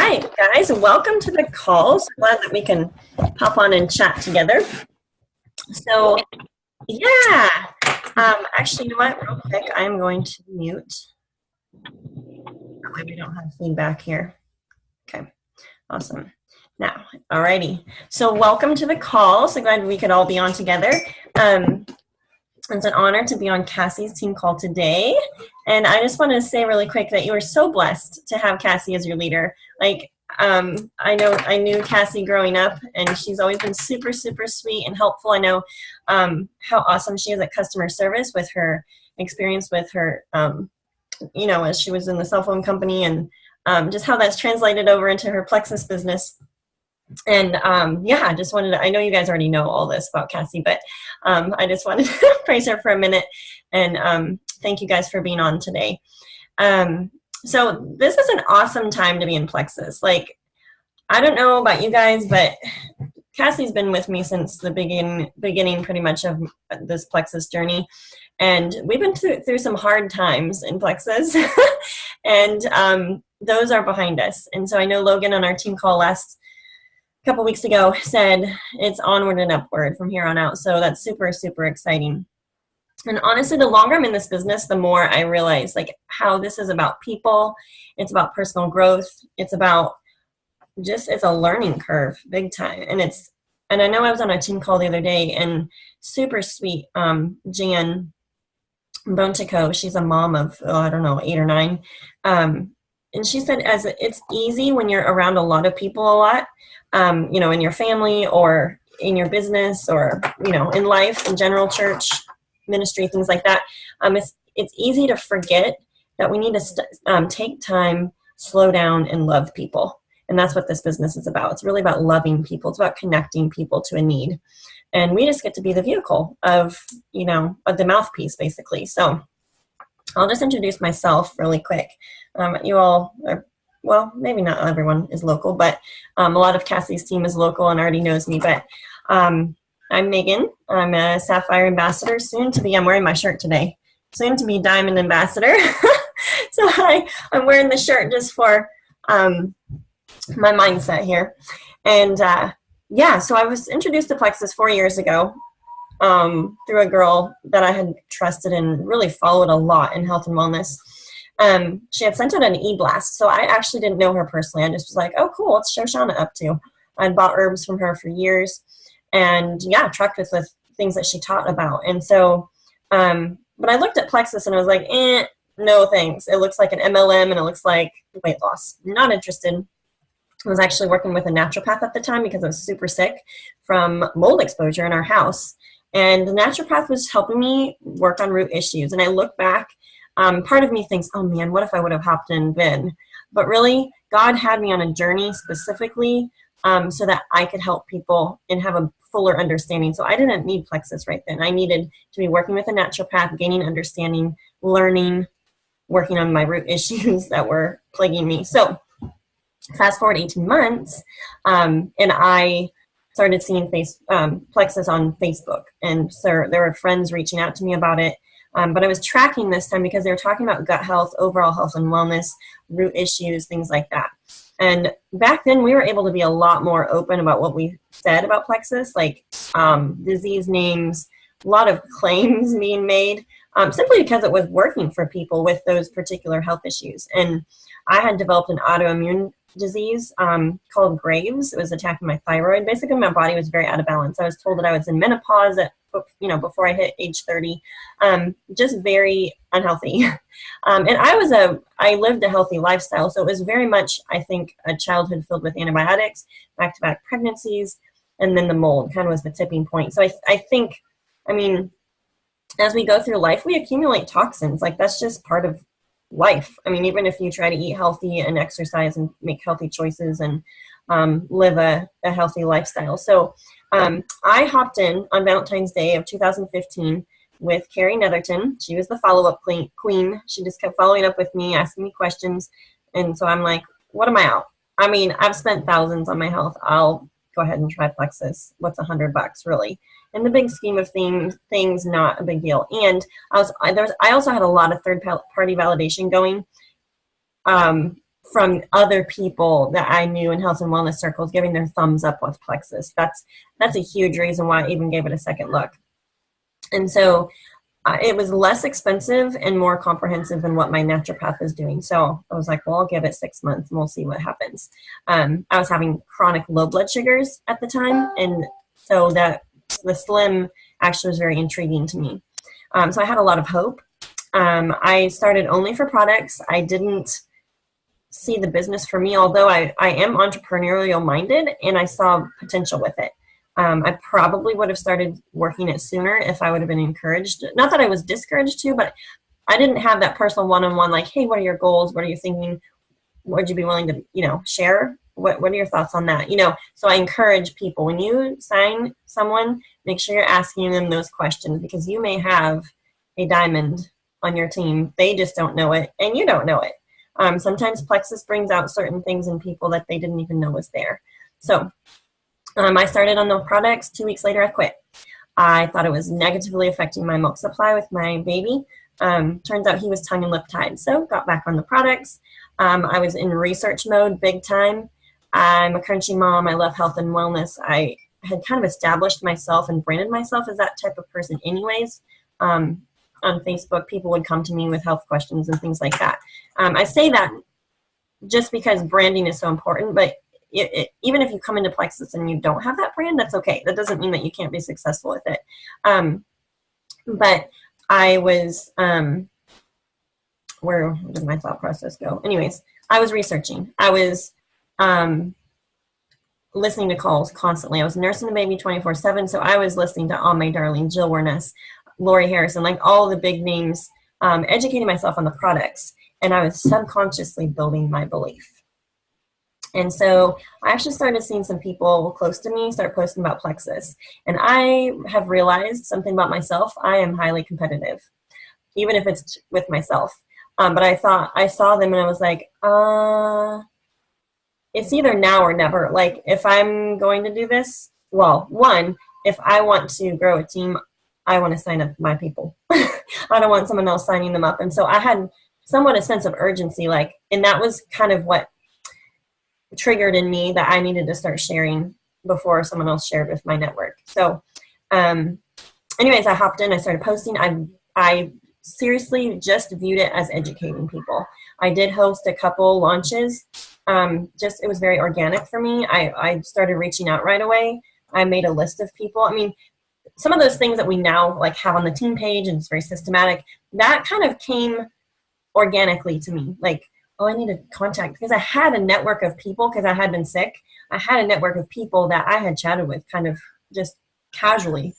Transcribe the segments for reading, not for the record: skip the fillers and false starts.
right, guys, welcome to the call. So glad that we can pop on and chat together. So, yeah, actually, you know what? Real quick, I'm going to mute. That way we don't have feedback here. Okay, awesome. Now, alrighty. So, welcome to the call. So glad we could all be on together. It's an honor to be on Cassie's team call today. And I just want to say really quick that you are so blessed to have Cassie as your leader. Like, I knew Cassie growing up, and she's always been super, super sweet and helpful. I know how awesome she is at customer service with her experience with her, as she was in the cell phone company, and just how that's translated over into her Plexus business. And I just wanted to, I know you guys already know all this about Cassie, but I just wanted to praise her for a minute and thank you guys for being on today. So this is an awesome time to be in Plexus. Like, I don't know about you guys, but Cassie's been with me since the beginning pretty much of this Plexus journey. And we've been through some hard times in Plexus and those are behind us. And so I know Logan on our team call last couple weeks ago said it's onward and upward from here on out. So that's super, super exciting. And honestly, the longer I'm in this business, the more I realize like how this is about people. It's about personal growth. It's about it's a learning curve big time. And I know I was on a team call the other day and super sweet, Jan Bontico, she's a mom of, 8 or 9. And she said, as it's easy when you're around a lot of people a lot, in your family or in your business or, in life, in general, church, ministry, things like that. It's easy to forget that we need to take time, slow down, and love people. And that's what this business is about. It's really about loving people. It's about connecting people to a need. And we just get to be the vehicle of the mouthpiece, basically. So I'll just introduce myself really quick. You all are, well, maybe not everyone is local, but a lot of Cassie's team is local and already knows me. But I'm Megan. I'm a Sapphire Ambassador, soon to be, I'm wearing my shirt today, soon to be Diamond Ambassador. So I'm wearing the shirt just for my mindset here. And so I was introduced to Plexus 4 years ago through a girl that I had trusted and really followed a lot in health and wellness. She had sent out an e-blast, so I actually didn't know her personally. I just was like, oh, cool, what's Shoshana up to? I'd bought herbs from her for years and, trucked with the things that she taught about. And so, but I looked at Plexus and I was like, no thanks. It looks like an MLM and it looks like weight loss. Not interested. I was actually working with a naturopath at the time because I was super sick from mold exposure in our house. And the naturopath was helping me work on root issues. And I look back, part of me thinks, oh man, what if I would have hopped in then? But really, God had me on a journey specifically so that I could help people and have a fuller understanding. So I didn't need Plexus right then. I needed to be working with a naturopath, gaining understanding, learning, working on my root issues that were plaguing me. So fast forward 18 months, and I started seeing Plexus on Facebook. And so there were friends reaching out to me about it. But I was tracking this time because they were talking about gut health, overall health and wellness, root issues, things like that. And back then we were able to be a lot more open about what we said about Plexus, like disease names, a lot of claims being made, simply because it was working for people with those particular health issues. And I had developed an autoimmune disease called Graves. It was attacking my thyroid. Basically, my body was very out of balance. I was told that I was in menopause before I hit age 30, just very unhealthy. And I lived a healthy lifestyle. So it was very much, I think, a childhood filled with antibiotics, back-to-back pregnancies, and then the mold kind of was the tipping point. So I think, as we go through life, we accumulate toxins. Like, that's just part of life. Even if you try to eat healthy and exercise and make healthy choices and live a healthy lifestyle. So I hopped in on Valentine's Day of 2015 with Carrie Netherton. She was the follow-up queen. She just kept following up with me, asking me questions. And so I'm like, what am I out? I've spent thousands on my health. I'll go ahead and try Plexus. What's $100 really? In the big scheme of things, not a big deal. And I also had a lot of third-party validation going from other people that I knew in health and wellness circles giving their thumbs up with Plexus. That's a huge reason why I even gave it a second look. And so it was less expensive and more comprehensive than what my naturopath is doing. So I was like, well, I'll give it 6 months and we'll see what happens. I was having chronic low blood sugars at the time. And so that the slim actually was very intriguing to me. So I had a lot of hope. I started only for products. I didn't see the business for me, although I am entrepreneurial minded and I saw potential with it. I probably would have started working it sooner if I would have been encouraged. Not that I was discouraged to, but I didn't have that personal one-on-one like, hey, what are your goals? What are you thinking? Would you be willing to, share? What are your thoughts on that? So I encourage people, when you sign someone, make sure you're asking them those questions, because you may have a diamond on your team. They just don't know it and you don't know it. Sometimes Plexus brings out certain things in people that they didn't even know was there. So I started on the products. 2 weeks later, I quit. I thought it was negatively affecting my milk supply with my baby. Turns out he was tongue and lip tied, so got back on the products. I was in research mode big time. I'm a crunchy mom. I love health and wellness. I had kind of established myself and branded myself as that type of person anyways. On Facebook, people would come to me with health questions and things like that. I say that just because branding is so important, but even if you come into Plexus and you don't have that brand, that's okay. That doesn't mean that you can't be successful with it. But I was, where did my thought process go? Anyways, I was researching. I was listening to calls constantly. I was nursing the baby 24/7, so I was listening to All My Darling, Jill Warness, Lori Harrison, like all the big names, educating myself on the products. And I was subconsciously building my belief. And so I actually started seeing some people close to me start posting about Plexus. And I have realized something about myself. I am highly competitive, even if it's with myself. But I saw them and I was like, it's either now or never. Like, if I'm going to do this, well, one, if I want to grow a team, I want to sign up my people. I don't want someone else signing them up. And so I had somewhat a sense of urgency, and that was kind of what triggered in me that I needed to start sharing before someone else shared with my network. So anyways, I hopped in, I started posting. I seriously just viewed it as educating people. I did host a couple launches. It was very organic for me. I started reaching out right away. I made a list of people. I mean, some of those things that we now have on the team page, and it's very systematic, that kind of came organically to me. I need to contact, because I had a network of people, because I had been sick. I had a network of people that I had chatted with kind of just casually,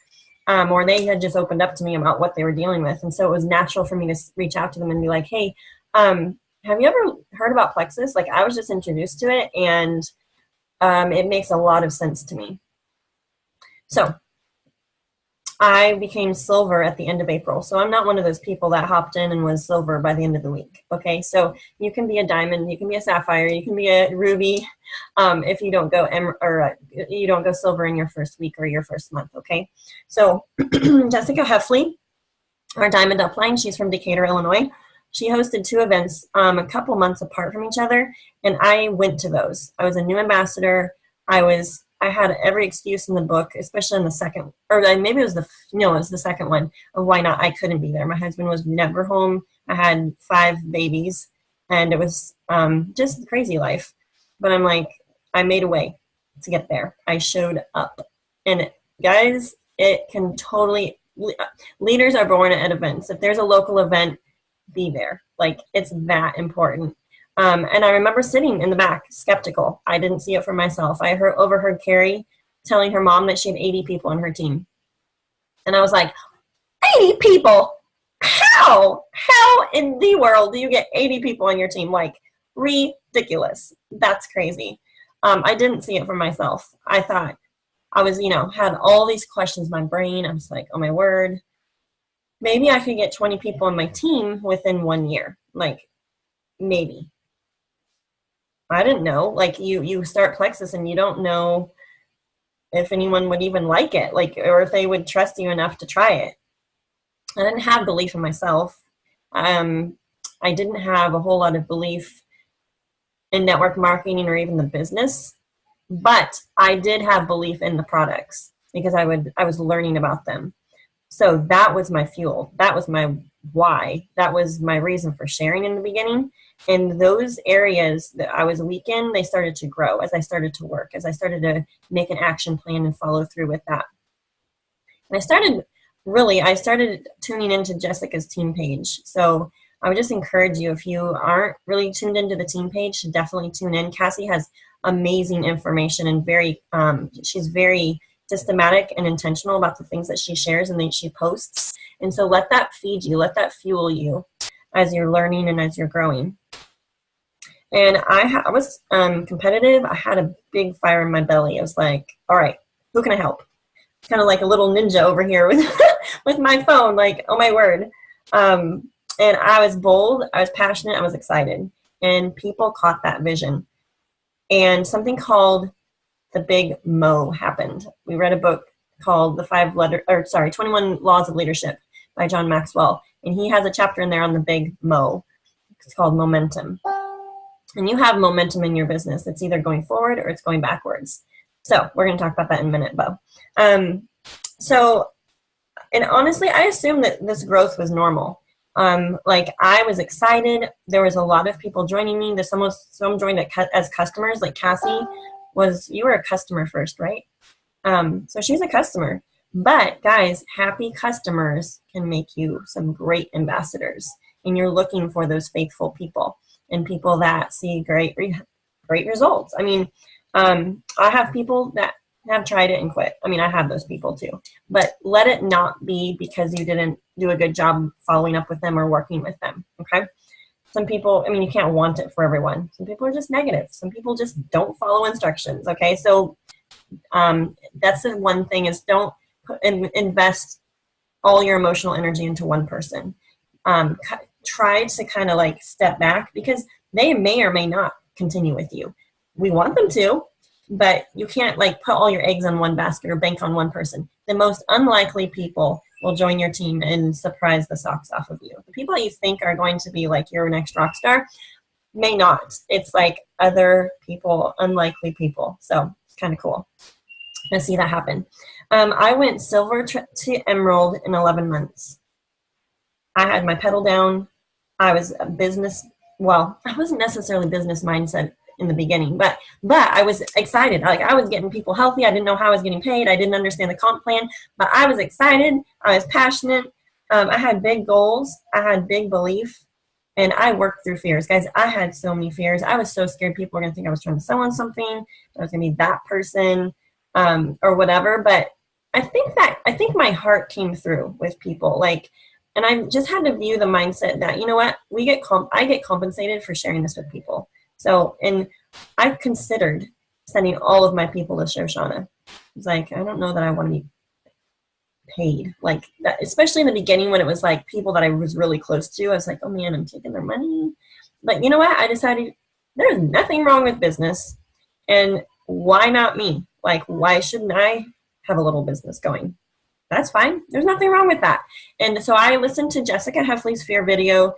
or they had just opened up to me about what they were dealing with. And so it was natural for me to reach out to them and be like, hey, have you ever heard about Plexus? I was just introduced to it, and it makes a lot of sense to me. So I became silver at the end of April. So I'm not one of those people that hopped in and was silver by the end of the week. Okay, so you can be a diamond, you can be a sapphire, you can be a ruby if you don't go you don't go silver in your first week or your first month. Okay, so Jessica Heffley, our diamond upline, she's from Decatur, Illinois. She hosted 2 events a couple months apart from each other, and I went to those. I was a new ambassador. I had every excuse in the book, especially in the second, or maybe it was the second one of why not. I couldn't be there. My husband was never home. I had 5 babies, and it was just crazy life. But I'm like, I made a way to get there. I showed up. And guys, it can totally, leaders are born at events. If there's a local event, be there. It's that important. And I remember sitting in the back, skeptical. I didn't see it for myself. I overheard Carrie telling her mom that she had 80 people on her team. And I was like, 80 people? How? How in the world do you get 80 people on your team? Ridiculous. That's crazy. I didn't see it for myself. I thought I was, had all these questions in my brain. I was like, oh my word. Maybe I could get 20 people on my team within 1 year. Maybe. I didn't know. You start Plexus and you don't know if anyone would even like it, or if they would trust you enough to try it. I didn't have belief in myself. I didn't have a whole lot of belief in network marketing or even the business, but I did have belief in the products because I was learning about them. So that was my fuel. That was my why. That was my reason for sharing in the beginning. And those areas that I was weak in, they started to grow as I started to work, as I started to make an action plan and follow through with that. And I started tuning into Jessica's team page. So I would just encourage you, if you aren't really tuned into the team page, to definitely tune in. Cassie has amazing information and she's very systematic and intentional about the things that she shares and that she posts. And so let that feed you, let that fuel you as you're learning and as you're growing. And I was competitive. I had a big fire in my belly. I was like, all right, who can I help? Kind of like a little ninja over here with with my phone, like, oh my word. And I was bold, I was passionate, I was excited. And people caught that vision. And something called the Big Mo happened. We read a book called 21 Laws of Leadership by John Maxwell. And he has a chapter in there on the Big Mo. It's called momentum. And you have momentum in your business. It's either going forward or it's going backwards. So we're going to talk about that in a minute, Bo. And honestly, I assumed that this growth was normal. Like, I was excited. There was a lot of people joining me. Some joined as customers. Like Cassie you were a customer first, right? So she's a customer. But guys, happy customers can make you some great ambassadors. And you're looking for those faithful people and people that see great results. I mean, I have people that have tried it and quit. I mean, I have those people too. But let it not be because you didn't do a good job following up with them or working with them, okay? Some people, I mean, you can't want it for everyone. Some people are just negative. Some people just don't follow instructions, okay? So that's the one thing, is don't invest all your emotional energy into one person. Try to kind of like step back, because they may or may not continue with you. We want them to, but you can't like put all your eggs on one basket or bank on one person. The most unlikely people will join your team and surprise the socks off of you. The people that you think are going to be like your next rock star may not. It's like other people, unlikely people. So it's kind of cool to see that happen. I went silver to emerald in 11 months. I had my pedal down. I was I wasn't necessarily business mindset in the beginning, but I was excited. Like, I was getting people healthy. I didn't know how I was getting paid. I didn't understand the comp plan, but I was excited. I was passionate. I had big goals. I had big belief, and I worked through fears. Guys, I had so many fears. I was so scared people were going to think I was trying to sell on something. I was going to be that person, or whatever. But I think my heart came through with people. Like, and I just had to view the mindset that, you know what, I get compensated for sharing this with people. So, and I considered sending all of my people to Shoshana. It's like, I don't know that I want to be paid like that, especially in the beginning when it was like people that I was really close to. I was like, oh man, I'm taking their money. But you know what? I decided there's nothing wrong with business. And why not me? Like, why shouldn't I have a little business going? That's fine. There's nothing wrong with that. And so I listened to Jessica Heffley's Fear video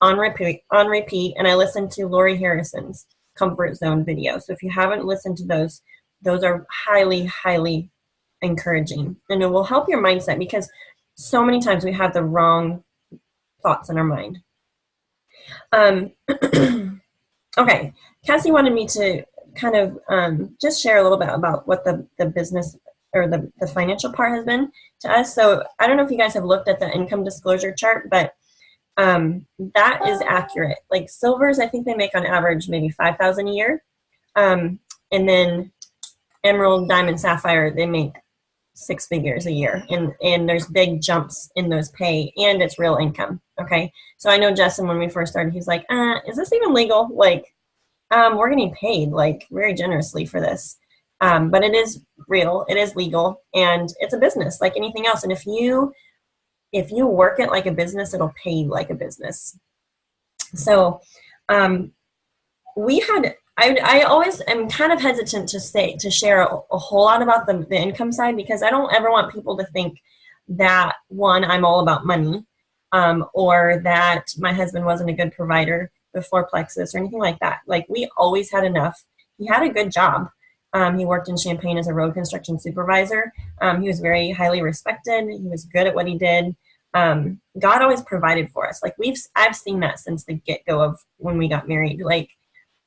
on repeat, and I listened to Lori Harrison's Comfort Zone video. So if you haven't listened to those are highly, highly encouraging, and it will help your mindset, because so many times we have the wrong thoughts in our mind. Okay, Cassie wanted me to kind of just share a little bit about what the business or the financial part has been to us. So I don't know if you guys have looked at the income disclosure chart, but that is accurate. Like silvers, I think they make on average maybe $5,000 a year. And then emerald, diamond, sapphire, they make 6 figures a year. And there's big jumps in those pay, and it's real income. Okay. So I know Justin, when we first started, he's like, is this even legal? Like, we're getting paid like very generously for this. But it is real, it is legal, and it's a business like anything else. And if you work it like a business, it'll pay you like a business. So I always am kind of hesitant to share a whole lot about the income side, because I don't ever want people to think that, one, I'm all about money, or that my husband wasn't a good provider, before Plexus or anything like that. Like, we always had enough. He had a good job. He worked in Champaign as a road construction supervisor. He was very highly respected. He was good at what he did. God always provided for us. Like, I've seen that since the get-go of when we got married. Like,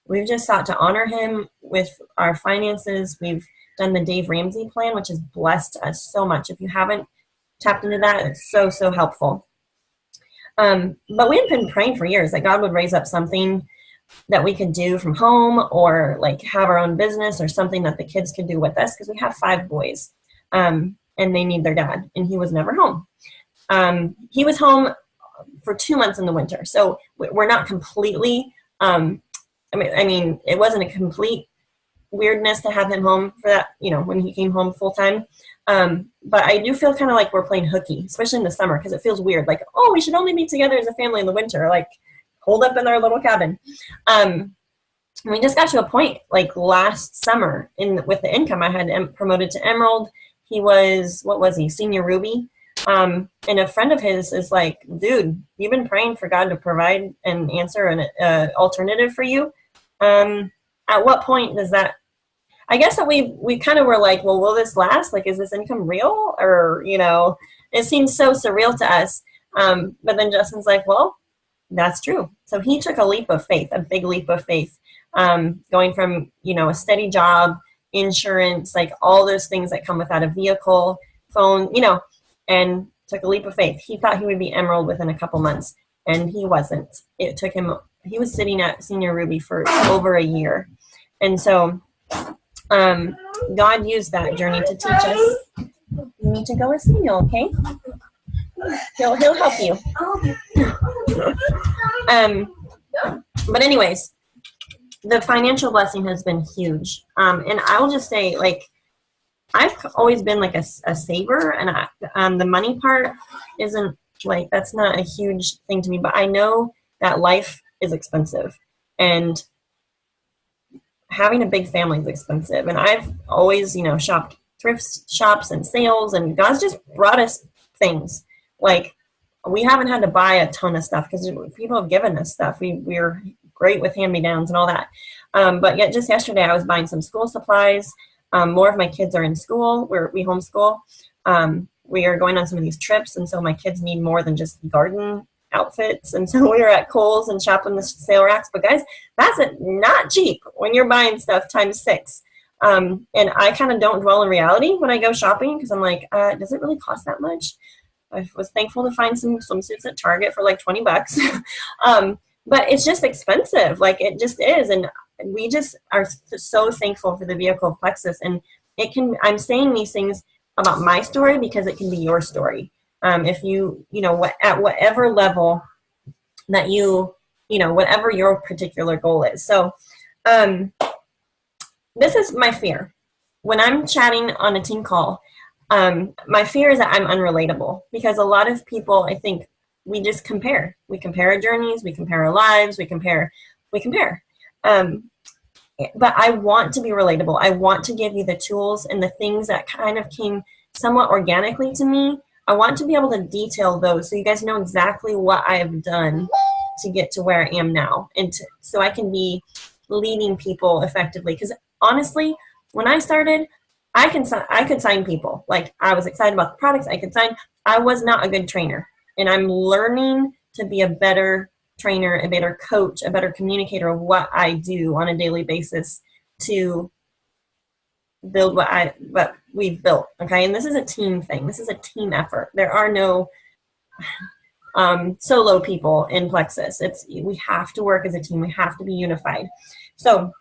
we've just sought to honor him with our finances. We've done the Dave Ramsey plan, which has blessed us so much. If you haven't tapped into that, it's so, so helpful. But we had been praying for years that God would raise up something that we could do from home, or like have our own business, or something that the kids could do with us, because we have 5 boys, and they need their dad, and he was never home. He was home for 2 months in the winter, so we're not completely, I mean, it wasn't a complete weirdness to have him home for that, when he came home full time. But I do feel kind of like we're playing hooky, especially in the summer, because it feels weird. Like, oh, we should only be together as a family in the winter, like holed up in our little cabin. We just got to a point like last summer with the income. I had promoted to Emerald. He was, what was he, senior Ruby. And a friend of his is like, dude, you've been praying for God to provide and answer an alternative for you. At what point does that, I guess that we kind of were like, well, will this last? Like, is this income real? Or, it seems so surreal to us. But then Justin's like, well, that's true. So he took a leap of faith, a big leap of faith, going from, a steady job, insurance, like all those things that come without a vehicle, phone, and took a leap of faith. He thought he would be Emerald within a couple months, and he wasn't. It took him, he was sitting at senior Ruby for over a year. And so God used that journey to teach us. You need to go with Samuel, okay? He'll help you. But anyways, the financial blessing has been huge. And I will just say, like, I've always been like a saver, and the money part isn't like, that's not a huge thing to me, but I know that life is expensive, and having a big family is expensive. And I've always, shopped thrift shops and sales, and God's just brought us things. Like, we haven't had to buy a ton of stuff because people have given us stuff. We're great with hand-me-downs and all that. But yet just yesterday I was buying some school supplies. More of my kids are in school. We homeschool. We are going on some of these trips, and so my kids need more than just garden outfits. And so we were at Kohl's and shopping the sale racks. But guys, that's not cheap when you're buying stuff times 6. And I kind of don't dwell in reality when I go shopping, because I'm like, does it really cost that much? I was thankful to find some swimsuits at Target for like $20. But it's just expensive. Like, it just is. And we just are so thankful for the vehicle of Plexus. And I'm saying these things about my story because it can be your story. If at whatever level that whatever your particular goal is. So, this is my fear. When I'm chatting on a team call, my fear is that I'm unrelatable, because a lot of people, I think, we just compare. We compare our journeys, we compare our lives, we compare. But I want to be relatable. I want to give you the tools and the things that kind of came somewhat organically to me. I want to be able to detail those so you guys know exactly what I have done to get to where I am now, and so I can be leading people effectively. Because honestly, when I started, I could sign people. Like, I was excited about the products I could sign. I was not a good trainer, and I'm learning to be a better trainer, a better coach, a better communicator of what I do on a daily basis to build what we've built. Okay. And this is a team thing. This is a team effort. There are no solo people in Plexus. We have to work as a team. We have to be unified. So,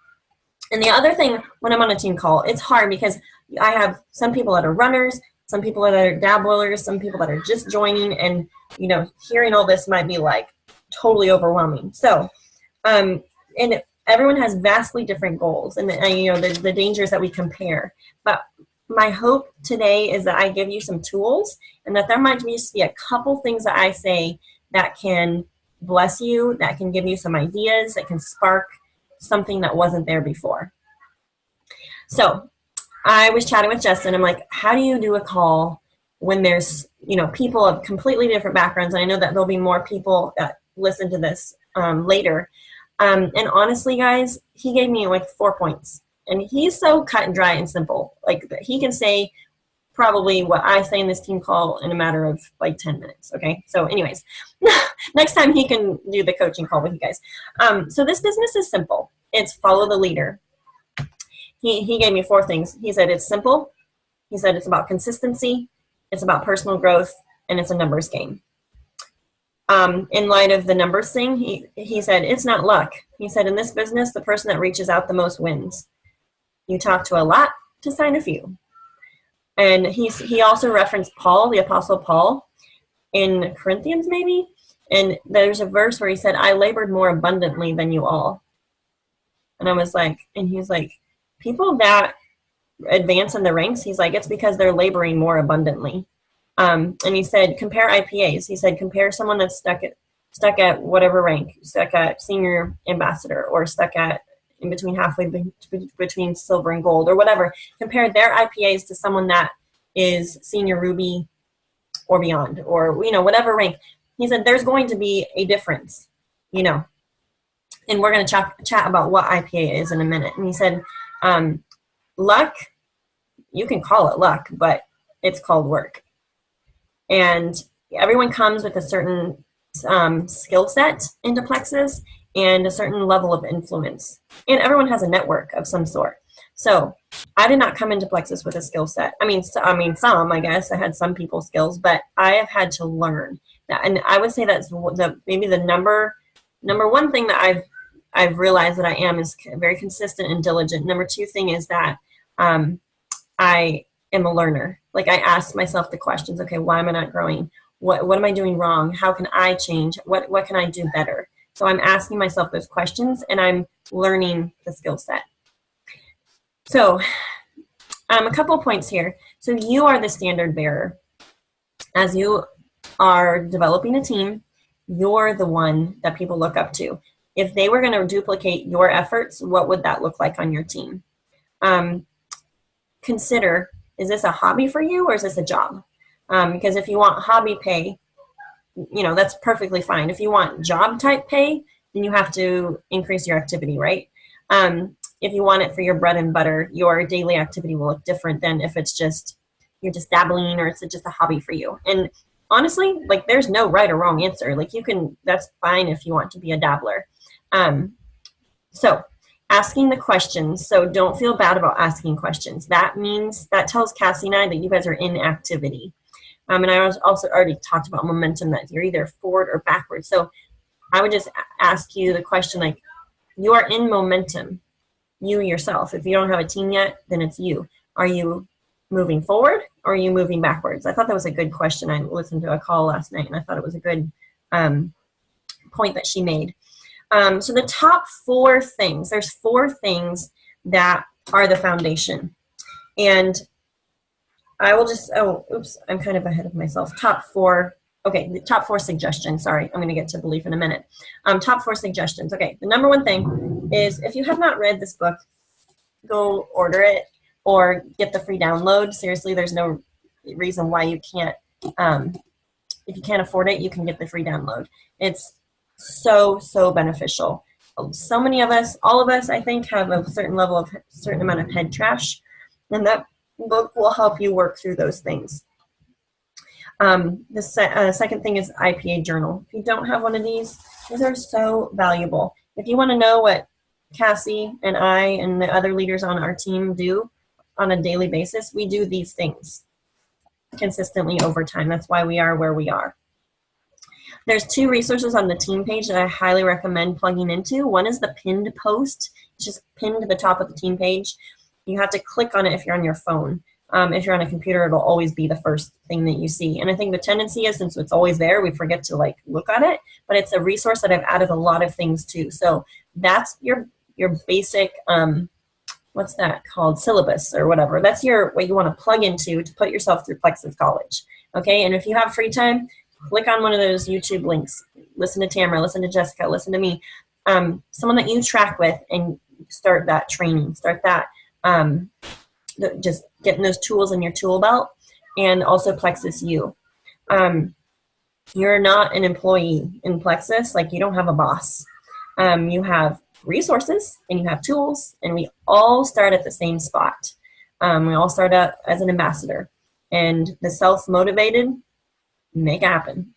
and the other thing, when I'm on a team call, it's hard because I have some people that are runners, some people that are dabblers, some people that are just joining, and, hearing all this might be like totally overwhelming. So, and everyone has vastly different goals, and the dangers that we compare. But my hope today is that I give you some tools, and that there might just be a couple things that I say that can bless you, that can give you some ideas, that can spark something that wasn't there before. So I was chatting with Justin. I'm like, how do you do a call when there's, people of completely different backgrounds? And I know that there'll be more people that listen to this later. And honestly, guys, he gave me like 4 points. And he's so cut and dry and simple. Like, he can say probably what I say in this team call in a matter of like 10 minutes. Okay. So anyways, next time he can do the coaching call with you guys. So this business is simple. It's follow the leader. He gave me 4 things. He said it's simple. He said it's about consistency. It's about personal growth, and it's a numbers game. In light of the numbers thing, he said, it's not luck. He said, in this business, the person that reaches out the most wins. You talk to a lot to sign a few. And he also referenced Paul, the Apostle Paul, in Corinthians maybe. And there's a verse where he said, I labored more abundantly than you all. And I was like, and he's like, people that advance in the ranks, he's like, it's because they're laboring more abundantly. And he said, compare IPAs. He said, compare someone that's stuck at whatever rank, stuck at senior ambassador, or stuck at in between halfway between silver and gold, or whatever. Compare their IPAs to someone that is senior ruby or beyond, or whatever rank. He said, there's going to be a difference, and we're going to chat about what IPA is in a minute. And he said, luck, you can call it luck, but it's called work. And everyone comes with a certain skill set into Plexus and a certain level of influence. And everyone has a network of some sort. So I did not come into Plexus with a skill set. I mean, some, I guess. I had some people's skills, but I have had to learn that. And I would say that's maybe the number one thing that I've realized that I am is very consistent and diligent. Number 2 thing is that I am a learner. Like, I ask myself the questions, okay, why am I not growing? What am I doing wrong? How can I change? What can I do better? So I'm asking myself those questions, and I'm learning the skill set. So a couple of points here. So you are the standard bearer. As you are developing a team, you're the one that people look up to. If they were going to duplicate your efforts, what would that look like on your team? Consider, is this a hobby for you, or is this a job? Because if you want hobby pay, that's perfectly fine. If you want job type pay, then you have to increase your activity, right? If you want it for your bread and butter, your daily activity will look different than if you're just dabbling, or it's just a hobby for you. And honestly, like, there's no right or wrong answer. Like, that's fine if you want to be a dabbler. So asking the questions. So don't feel bad about asking questions. That tells Cassie and I that you guys are in activity. And I also already talked about momentum, that you're either forward or backwards. So I would just ask you the question, like, you are in momentum, you yourself. If you don't have a team yet, then it's you. Are you moving forward, or are you moving backwards? I thought that was a good question. I listened to a call last night, and I thought it was a good point that she made. So the top 4 things, there's 4 things that are the foundation. And I will just, I'm kind of ahead of myself. The top 4 suggestions. Sorry, I'm going to get to belief in a minute. Top 4 suggestions. Okay, the number 1 thing is, if you have not read this book, go order it or get the free download. Seriously, there's no reason why you can't. If you can't afford it, you can get the free download. It's so beneficial. So many of us, all of us, I think, have a certain amount of head trash, and that book will help you work through those things. The second thing is IPA journal. If you don't have one of these are so valuable. If you want to know what Cassie and I and the other leaders on our team do on a daily basis, we do these things consistently over time. That's why we are where we are. There's 2 resources on the team page that I highly recommend plugging into. One is the pinned post. It's just pinned to the top of the team page. You have to click on it if you're on your phone. If you're on a computer, it'll always be the first thing that you see. And I think the tendency is, since it's always there, we forget to look at it. But it's a resource that I've added a lot of things to. So that's your basic, what's that called? Syllabus or whatever. That's what you want to plug into to put yourself through Plexus College. Okay, and if you have free time, click on one of those YouTube links. Listen to Tamara, listen to Jessica, listen to me. Someone that you track with, and start that training. Start that. Just getting those tools in your tool belt, and also Plexus U. You're not an employee in Plexus. Like, you don't have a boss. You have resources and you have tools, and we all start at the same spot. We all start out as an ambassador, and the self-motivated make it happen.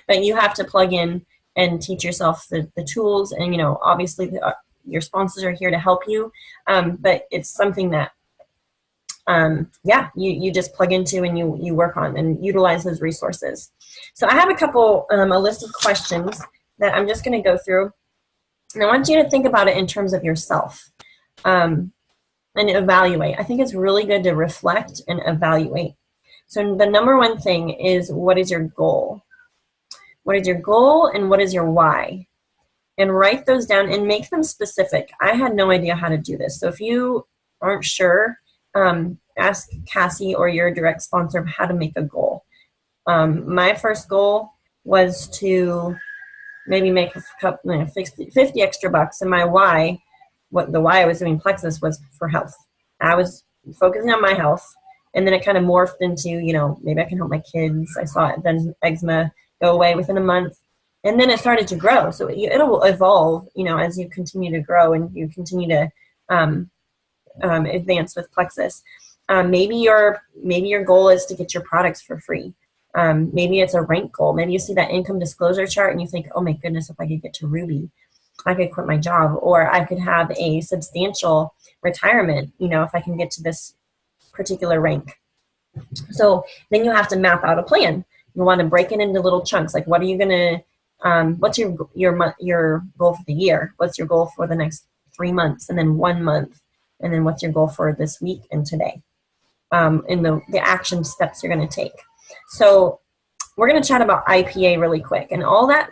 But you have to plug in and teach yourself the tools, and obviously your sponsors are here to help you, but it's something that you just plug into and you work on and utilize those resources. So I have a list of questions that I'm just going to go through, and I want you to think about it in terms of yourself, and evaluate. I think it's really good to reflect and evaluate. So the number one thing is, what is your goal? What is your goal and what is your why? And write those down and make them specific. I had no idea how to do this. So if you aren't sure, ask Cassie or your direct sponsor how to make a goal. My first goal was to maybe make a couple, 50 extra bucks. And my why, the why I was doing Plexus was for health. I was focusing on my health. And then it kind of morphed into, maybe I can help my kids. I saw eczema go away within a month. And then it started to grow. So it'll evolve, as you continue to grow and you continue to advance with Plexus. Maybe your goal is to get your products for free. Maybe it's a rank goal. Maybe you see that income disclosure chart and you think, oh my goodness, if I could get to Ruby, I could quit my job, or I could have a substantial retirement, if I can get to this particular rank. So then you have to map out a plan. You want to break it into little chunks. Like, what are you going to, what's your goal for the year? What's your goal for the next 3 months? And then 1 month? And then what's your goal for this week and today? And the action steps you're going to take. So we're going to chat about IPA really quick. And all that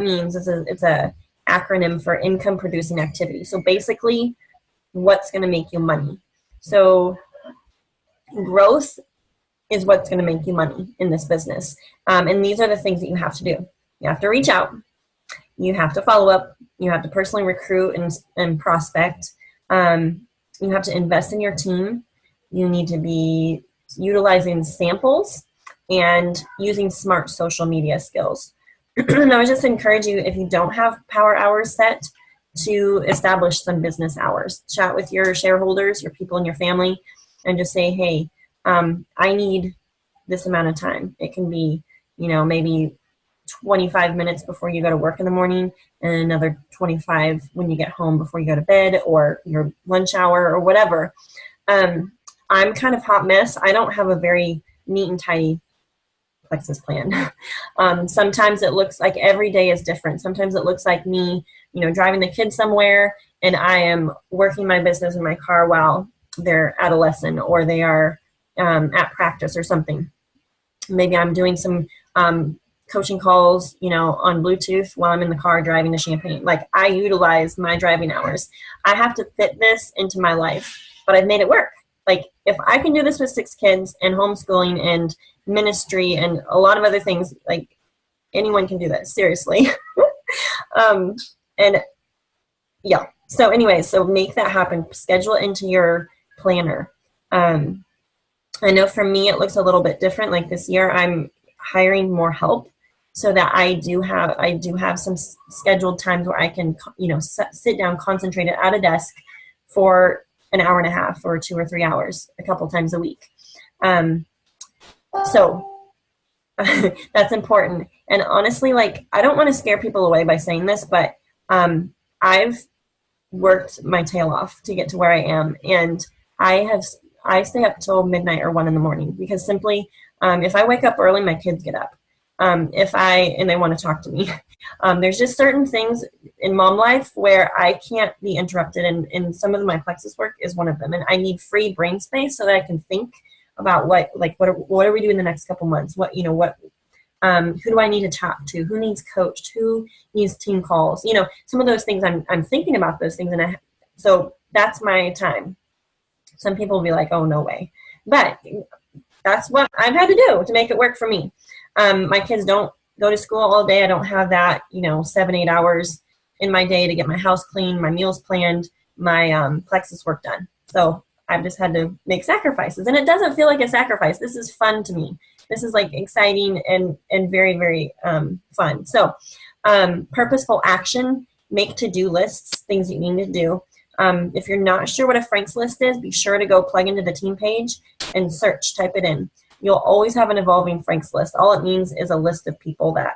means is it's a acronym for income producing activity. So basically, what's going to make you money? So growth is what's going to make you money in this business. And these are the things that you have to do. You have to reach out. You have to follow up. You have to personally recruit and prospect. You have to invest in your team. You need to be utilizing samples and using smart social media skills. And I would just encourage you, if you don't have power hours set, to establish some business hours. Chat with your shareholders, your people in your family, and just say, hey, I need this amount of time. It can be, maybe 25 minutes before you go to work in the morning, and another 25 when you get home before you go to bed, or your lunch hour, or whatever. I'm kind of hot mess. I don't have a very neat and tidy Plexus plan. Sometimes it looks like every day is different. Sometimes it looks like me, driving the kids somewhere, and I am working my business in my car while they're at a lesson, or they are at practice or something. Maybe I'm doing some coaching calls, on Bluetooth while I'm in the car driving to Champaign. Like, I utilize my driving hours. I have to fit this into my life, but I've made it work. Like, if I can do this with 6 kids and homeschooling and ministry and a lot of other things, like, anyone can do that, seriously. And yeah, so anyway, so make that happen. Schedule it into your planner. I know for me, it looks a little bit different. Like, this year I'm hiring more help so that I do have some scheduled times where I can, sit down, concentrate at a desk for an hour and a half or 2 or 3 hours a couple times a week. So that's important. And honestly, like, I don't want to scare people away by saying this, but I've worked my tail off to get to where I am. And I stay up till midnight or 1 a.m. because simply, if I wake up early, my kids get up. And they want to talk to me. There's just certain things in mom life where I can't be interrupted, and some of my Plexus work is one of them. And I need free brain space so that I can think about what are we doing the next couple months? Who do I need to talk to? Who needs coached? Who needs team calls? Some of those things I'm thinking about those things, and so that's my time. Some people will be like, oh, no way. But that's what I've had to do to make it work for me. My kids don't go to school all day. I don't have that, 7-8 hours in my day to get my house clean, my meals planned, my Plexus work done. So I've just had to make sacrifices. And it doesn't feel like a sacrifice. This is fun to me. This is like exciting and very, very fun. So purposeful action make to-do lists, things you need to do. If you're not sure what a Frank's list is, be sure to go plug into the team page and search, type it in. You'll always have an evolving Frank's list. All it means is a list of people that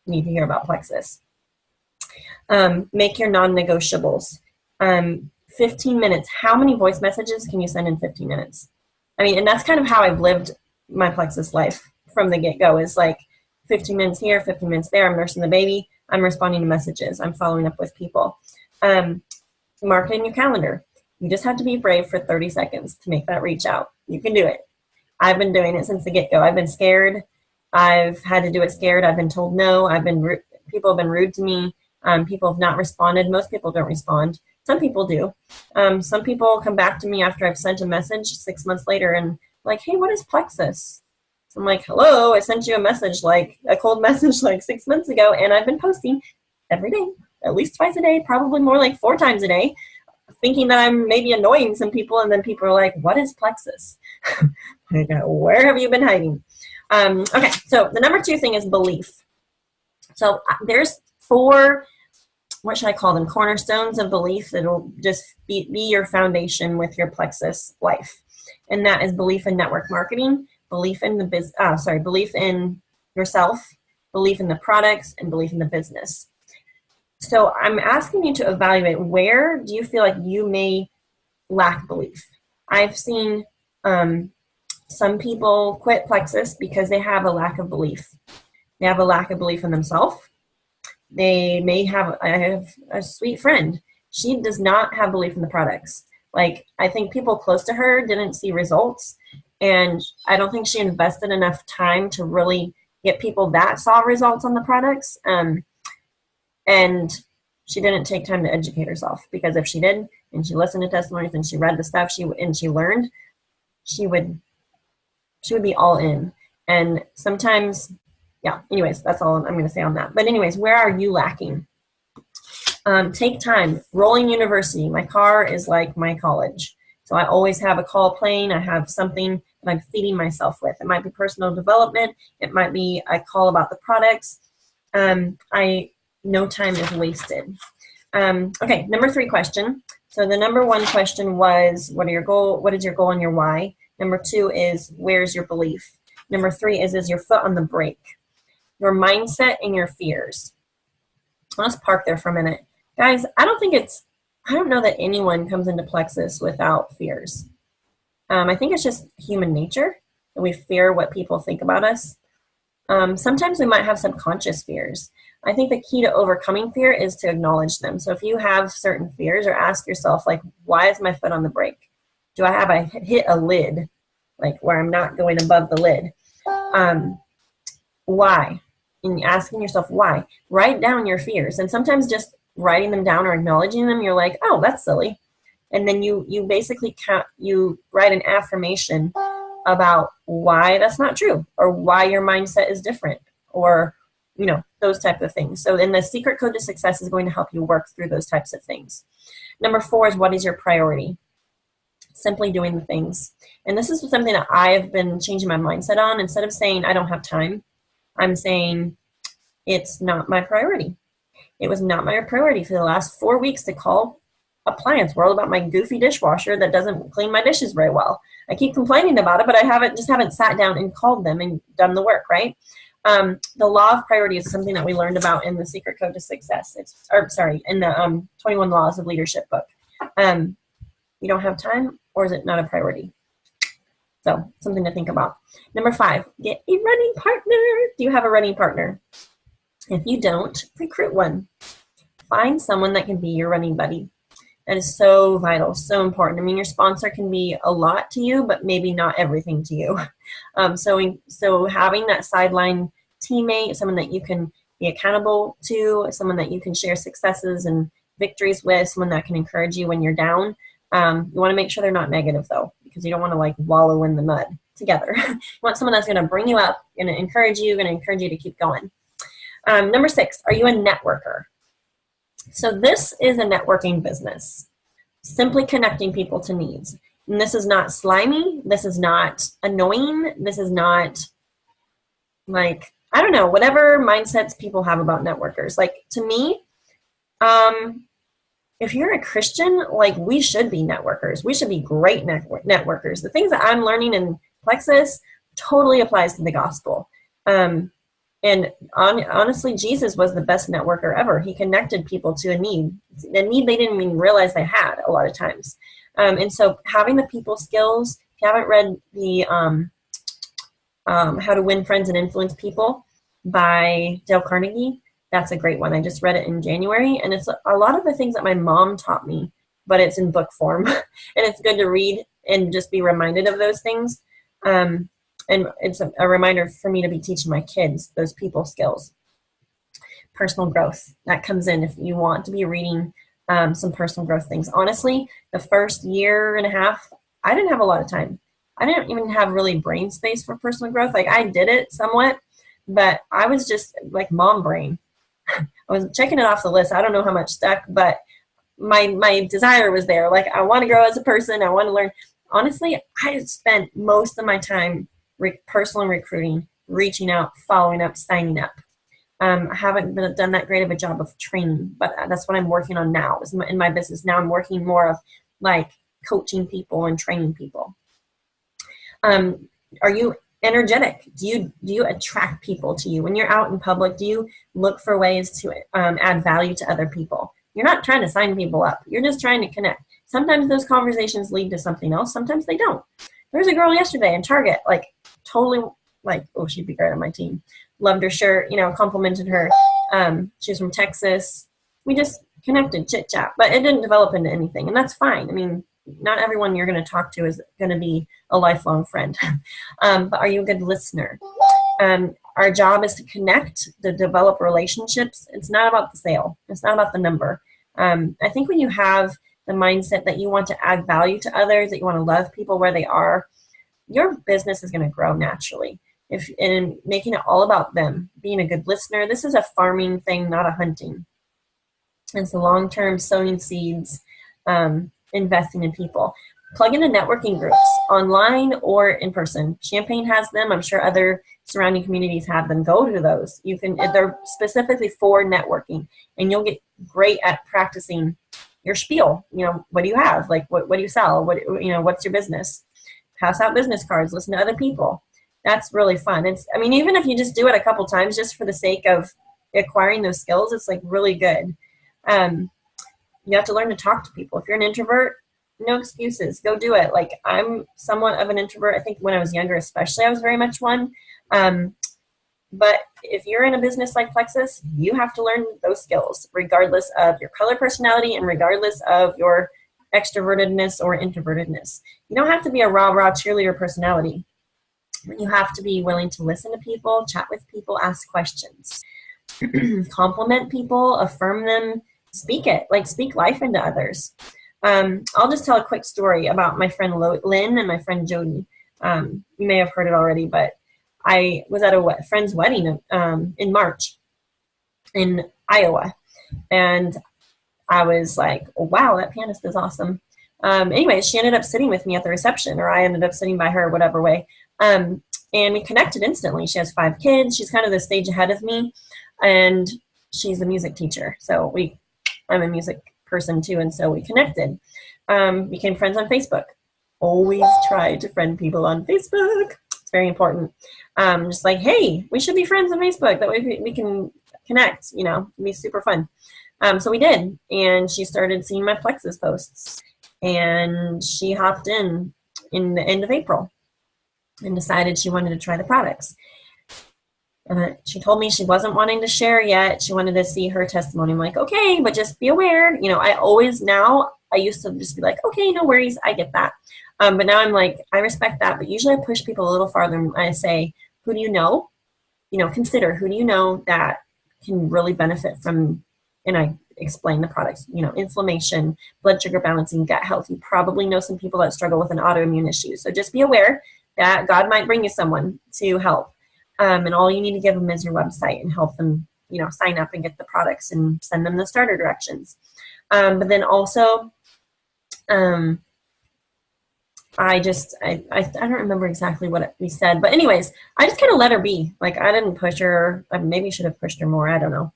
need to hear about Plexus. Make your non-negotiables. 15 minutes. How many voice messages can you send in 15 minutes? I mean, and that's kind of how I've lived my Plexus life from the get-go, is like 15 minutes here, 15 minutes there. I'm nursing the baby. I'm responding to messages. I'm following up with people. Mark it in your calendar. You just have to be brave for 30 seconds to make that reach out. You can do it. I've been doing it since the get-go. I've been scared. I've had to do it scared. I've been told no. People have been rude to me. People have not responded. Most people don't respond. Some people do. Some people come back to me after I've sent a message 6 months later and like, hey, what is Plexus? So I'm like, hello, I sent you a message, like a cold message like 6 months ago, and I've been posting every day, at least twice a day, probably more like 4 times a day, thinking that I'm maybe annoying some people, and then people are like, what is Plexus? I go, where have you been hiding? Okay, so the number 2 thing is belief. So there's 4, what should I call them, cornerstones of belief that will just be your foundation with your Plexus life. And that is belief in network marketing, belief in the belief in yourself, belief in the products, and belief in the business. So I'm asking you to evaluate, where do you feel like you may lack belief? I've seen some people quit Plexus because they have a lack of belief. They have a lack of belief in themselves. They may have, I have a sweet friend. She does not have belief in the products. Like, I think people close to her didn't see results, and I don't think she invested enough time to really get people that saw results on the products. And she didn't take time to educate herself, because if she did, and she listened to testimonies and she read the stuff she learned, she would be all in. And sometimes, yeah, anyways, that's all I'm going to say on that. But anyways, where are you lacking? Take time. Rolling University. My car is like my college. So I always have a call playing. I have something that I'm feeding myself with. It might be personal development. It might be a call about the products. No time is wasted. Okay, number 3 question. So the number 1 question was, what is your goal and your why? Number 2 is, where's your belief? Number 3 is your foot on the brake? Your mindset and your fears. Let's park there for a minute. Guys, I don't know that anyone comes into Plexus without fears. I think it's just human nature that we fear what people think about us. Sometimes we might have subconscious fears. I think the key to overcoming fear is to acknowledge them. So if you have certain fears, or ask yourself, like, why is my foot on the brake? Do I hit a lid, like where I'm not going above the lid? Why? And asking yourself why. Write down your fears. And sometimes just writing them down or acknowledging them, you're like, oh, that's silly. And then you basically you write an affirmation about why that's not true, or why your mindset is different, or those type of things. So then the secret code to success is going to help you work through those types of things. Number 4 is, what is your priority? Simply doing the things. And this is something that I have been changing my mindset on. Instead of saying I don't have time, I'm saying it's not my priority. It was not my priority for the last 4 weeks to call Appliance World about my goofy dishwasher that doesn't clean my dishes very well. I keep complaining about it, but I haven't sat down and called them and done the work, right? The law of priority is something that we learned about in the Secret Code to Success. In the 21 Laws of Leadership book. You don't have time, or is it not a priority? So something to think about. Number 5, get a running partner. Do you have a running partner? If you don't, recruit one. Find someone that can be your running buddy. That is so vital, so important. I mean, your sponsor can be a lot to you, but maybe not everything to you. So having that sideline teammate, someone that you can be accountable to, someone that you can share successes and victories with, someone that can encourage you when you're down. You want to make sure they're not negative, though, because you don't want to wallow in the mud together. You want someone that's going to bring you up, going to encourage you to keep going. Number 6, are you a networker? So this is a networking business, simply connecting people to needs. And this is not slimy. This is not annoying. This is not whatever mindsets people have about networkers. To me, If you're a Christian, like, we should be networkers. We should be great networkers. The things that I'm learning in Plexus totally applies to the gospel. And honestly, Jesus was the best networker ever. He connected people to a need they didn't even realize they had a lot of times. And so having the people skills, if you haven't read the How to Win Friends and Influence People by Dale Carnegie, that's a great one. I just read it in January, and it's a lot of the things that my mom taught me, but it's in book form. And it's good to read and just be reminded of those things. And it's a reminder for me to be teaching my kids those people skills. Personal growth, that comes in if you want to be reading some personal growth things. Honestly, the first year and a half, I didn't have a lot of time. I didn't even have really brain space for personal growth. Like, I did it somewhat, but I was just like mom brain. I was checking it off the list. I don't know how much stuck, but my desire was there. Like, I want to grow as a person. I want to learn. Honestly, I spent most of my time personal recruiting, reaching out, following up, signing up. I haven't done that great of a job of training, but that's what I'm working on now in my business. Now I'm working more of like coaching people and training people. Are you energetic? Do you attract people to you? When you're out in public, do you look for ways to add value to other people? You're not trying to sign people up. You're just trying to connect. Sometimes those conversations lead to something else. Sometimes they don't. There was a girl yesterday in Target, like totally like, oh, she'd be great on my team. Loved her shirt, complimented her. She's from Texas. We just connected, chit chat, but it didn't develop into anything, and that's fine. I mean, not everyone you're going to talk to is going to be a lifelong friend. But are you a good listener? Our job is to connect, to develop relationships. It's not about the sale. It's not about the number. I think when you have the mindset that you want to add value to others, that you want to love people where they are, your business is going to grow naturally. And making it all about them, being a good listener. This is a farming thing, not a hunting. It's the long-term sowing seeds, investing in people. Plug into networking groups, online or in person. Champaign has them. I'm sure other surrounding communities have them. Go to those. They're specifically for networking, and you'll get great at practicing your spiel. What do you have? Like, what do you sell? What's your business? Pass out business cards. Listen to other people. That's really fun. Even if you just do it a couple times just for the sake of acquiring those skills, it's like really good. You have to learn to talk to people. If you're an introvert, no excuses. Go do it. Like, I'm somewhat of an introvert. I think when I was younger, especially, I was very much one. But if you're in a business like Plexus, you have to learn those skills, regardless of your color personality and regardless of your extrovertedness or introvertedness. You don't have to be a rah-rah cheerleader personality. You have to be willing to listen to people, chat with people, ask questions, compliment people, affirm them, speak life into others. I'll just tell a quick story about my friend Lynn and my friend Jody. You may have heard it already, but I was at a friend's wedding in March in Iowa, and I was like, oh, wow, that pianist is awesome. Anyway, she ended up sitting with me at the reception, or I ended up sitting by her, whatever way. And we connected instantly. She has 5 kids. She's kind of the stage ahead of me, and she's a music teacher. So I'm a music person too, and so we connected. Became friends on Facebook. Always try to friend people on Facebook. It's very important. Just like, hey, we should be friends on Facebook. That way we can connect. It'd be super fun. So we did, and she started seeing my Plexus posts, and she hopped in the end of April and decided she wanted to try the products. She told me she wasn't wanting to share yet. She wanted to see her testimony. I'm like, okay, but just be aware. I used to just be like, okay, no worries, I get that. But now I'm like, I respect that, but usually I push people a little farther and I say, who do you know? Consider who do you know that can really benefit from, and I explain the products, inflammation, blood sugar balancing, gut health. You probably know some people that struggle with an autoimmune issue. So just be aware that God might bring you someone to help. And all you need to give them is your website and help them, sign up and get the products and send them the starter directions. But then also, I don't remember exactly what we said, but anyways, I just kind of let her be. Like, I didn't push her. I maybe should have pushed her more. I don't know.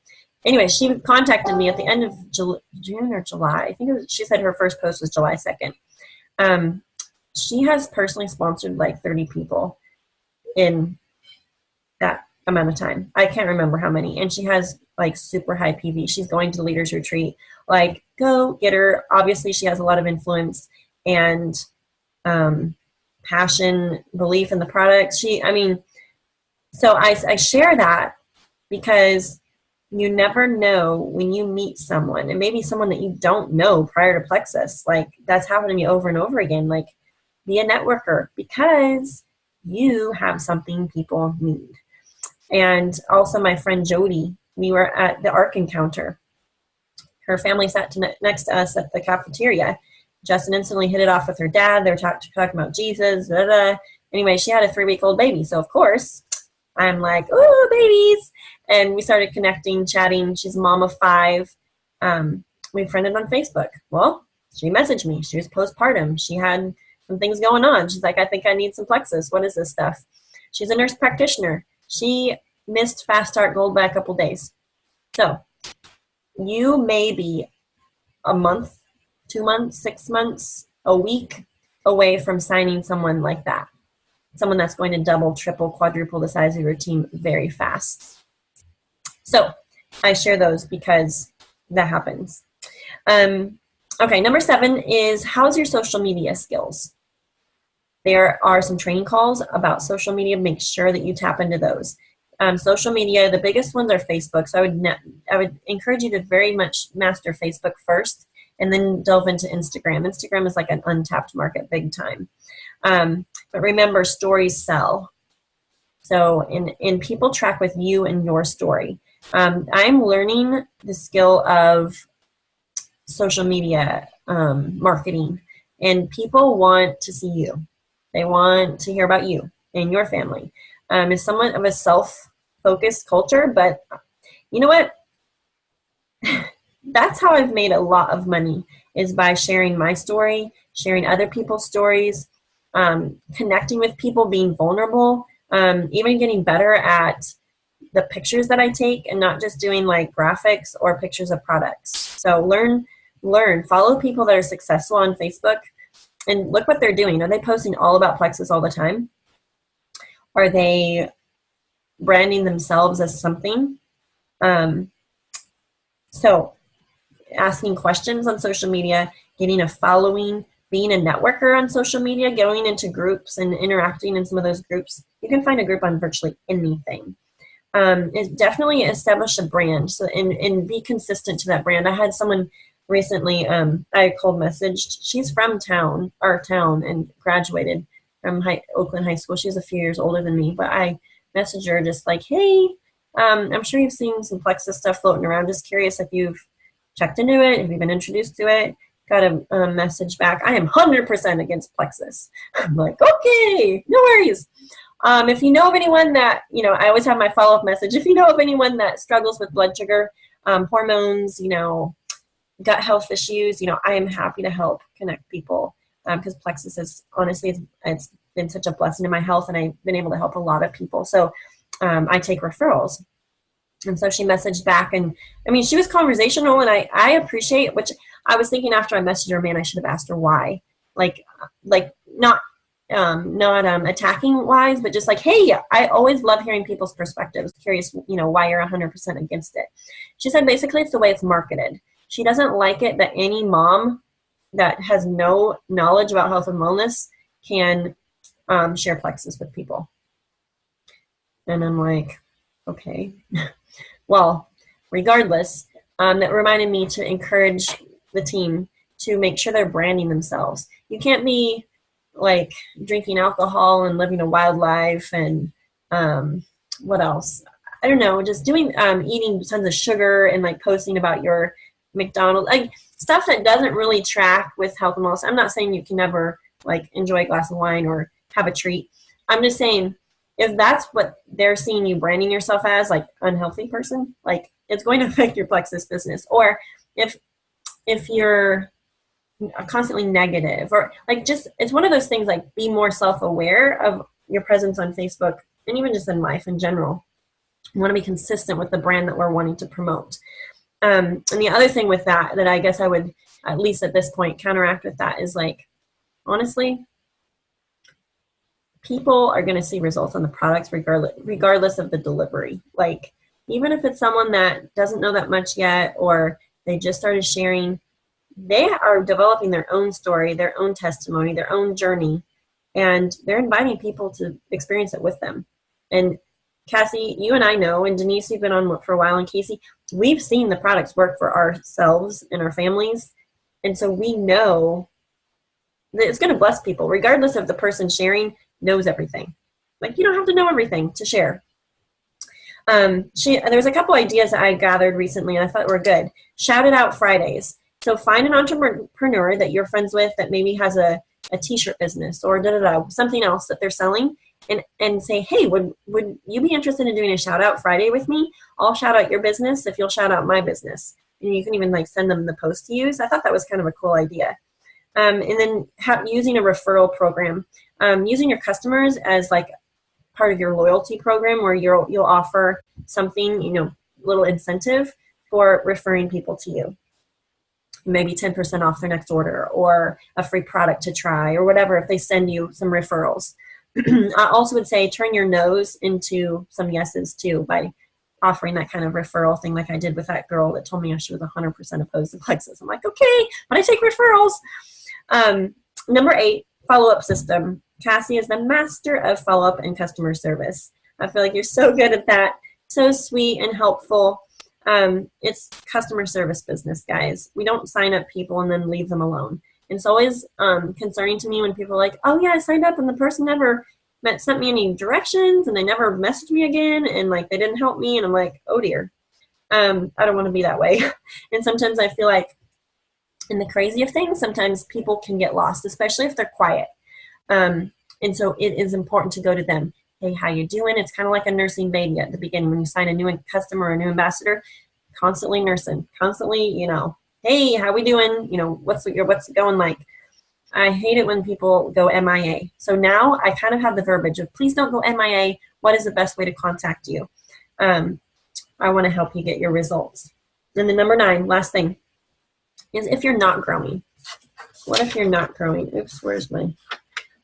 Anyway, she contacted me at the end of June or July. I think she said her first post was July 2nd. She has personally sponsored like 30 people in that amount of time. I can't remember how many. And she has like super high PV. She's going to the Leaders Retreat. Like, go get her. Obviously, she has a lot of influence and passion, belief in the product. So I share that because you never know when you meet someone, and maybe someone that you don't know prior to Plexus. Like, that's happened to me over and over again. Like, be a networker because you have something people need. And also my friend Jody, we were at the ARC encounter. Her family sat next to us at the cafeteria. Justin instantly hit it off with her dad. They were talking about Jesus. Blah, blah. Anyway, she had a 3-week-old baby. So, of course, I'm like, ooh, babies. And we started connecting, chatting. She's a mom of 5. We friended on Facebook. Well, she messaged me. She was postpartum. She had some things going on. She's like, I think I need some Plexus. What is this stuff? She's a nurse practitioner. She missed Fast Start Gold by a couple days. So you may be a month, 2 months, 6 months, a week away from signing someone like that. Someone that's going to double, triple, quadruple the size of your team very fast. So I share those because that happens. Okay, number 7 is, how's your social media skills? There are some training calls about social media. Make sure that you tap into those. Social media, the biggest ones are Facebook. So I would encourage you to very much master Facebook first and then delve into Instagram. Instagram is like an untapped market big time. But remember, stories sell. So in people track with you and your story. I'm learning the skill of social media marketing, and people want to see you. They want to hear about you and your family. It's somewhat of a self-focused culture, but you know what? That's how I've made a lot of money, is by sharing my story, sharing other people's stories, connecting with people, being vulnerable, even getting better at the pictures that I take and not just doing like graphics or pictures of products. So learn, follow people that are successful on Facebook and look what they're doing. Are they posting all about Plexus all the time? Are they branding themselves as something? So asking questions on social media, getting a following, being a networker on social media, going into groups and interacting in some of those groups. You can find a group on virtually anything. Definitely establish a brand, so and be consistent to that brand. I had someone recently, I cold messaged. She's from our town, and graduated from Oakland High School. She's a few years older than me, but I messaged her just like, hey, I'm sure you've seen some Plexus stuff floating around. Just curious if you've checked into it, if you've been introduced to it. Got a message back. I am 100% against Plexus. I'm like, okay, no worries. If you know of anyone that, I always have my follow-up message. If you know of anyone that struggles with blood sugar, hormones, gut health issues, I am happy to help connect people, because Plexus is, honestly, it's been such a blessing to my health, and I've been able to help a lot of people. So I take referrals. And so she messaged back, and she was conversational, and I appreciate, which I was thinking after I messaged her, man, I should have asked her why. Like not attacking wise, but just like, hey, I always love hearing people's perspectives. Curious, why you're 100% against it. She said basically it's the way it's marketed. She doesn't like it that any mom that has no knowledge about health and wellness can share Plexus with people. And I'm like, okay. Well, regardless, that reminded me to encourage the team to make sure they're branding themselves. You can't be like drinking alcohol and living a wild life and what else? I don't know, just doing eating tons of sugar and like posting about your McDonald's, like stuff that doesn't really track with health and wellness. I'm not saying you can never like enjoy a glass of wine or have a treat. I'm just saying, if that's what they're seeing you branding yourself as, like unhealthy person, like it's going to affect your Plexus business. Or if you're constantly negative, or like just, it's one of those things, like be more self-aware of your presence on Facebook and even just in life in general. We want to be consistent with the brand that we're wanting to promote. And the other thing with that I guess I would, at least at this point, counteract with that is like, honestly, people are going to see results on the products regardless of the delivery. Like, even if it's someone that doesn't know that much yet, or they just started sharing, they are developing their own story, their own testimony, their own journey, and they're inviting people to experience it with them. And Cassie, you and I know, and Denise, you've been on for a while, and Casey, we've seen the products work for ourselves and our families. And so we know that it's going to bless people, regardless of the person sharing knows everything. Like, you don't have to know everything to share. There's a couple ideas that I gathered recently and I thought were good. Shout it out Fridays. So find an entrepreneur that you're friends with that maybe has a t-shirt business or something else that they're selling, and say, hey, would you be interested in doing a shout out Friday with me? I'll shout out your business if you'll shout out my business. And you can even like send them the post to use. I thought that was kind of a cool idea. And then using a referral program, using your customers as like part of your loyalty program, where you'll offer something, little incentive for referring people to you. Maybe 10% off their next order, or a free product to try, or whatever, if they send you some referrals. I also would say turn your no's into some yeses too, by offering that kind of referral thing, like I did with that girl that told me she was 100% opposed to Plexus. I'm like, okay, but I take referrals. Number 8, follow-up system. Cassie is the master of follow-up and customer service. I feel like you're so good at that. So sweet and helpful. It's customer service business, guys. We don't sign up people and then leave them alone. It's always concerning to me when people are like, oh yeah, I signed up and the person never sent me any directions and they never messaged me again, and like they didn't help me, and I'm like, oh dear. I don't want to be that way. And sometimes I feel like, in the crazy of things, sometimes people can get lost, especially if they're quiet. And so it is important to go to them. Hey, how you doing? It's kind of like a nursing baby at the beginning when you sign a new customer or a new ambassador. Constantly nursing, constantly, hey, how we doing? What's going like? I hate it when people go MIA. So now I kind of have the verbiage of, please don't go MIA. What is the best way to contact you? I want to help you get your results. And then number 9, last thing, is if you're not growing. What if you're not growing? Oops, where's my...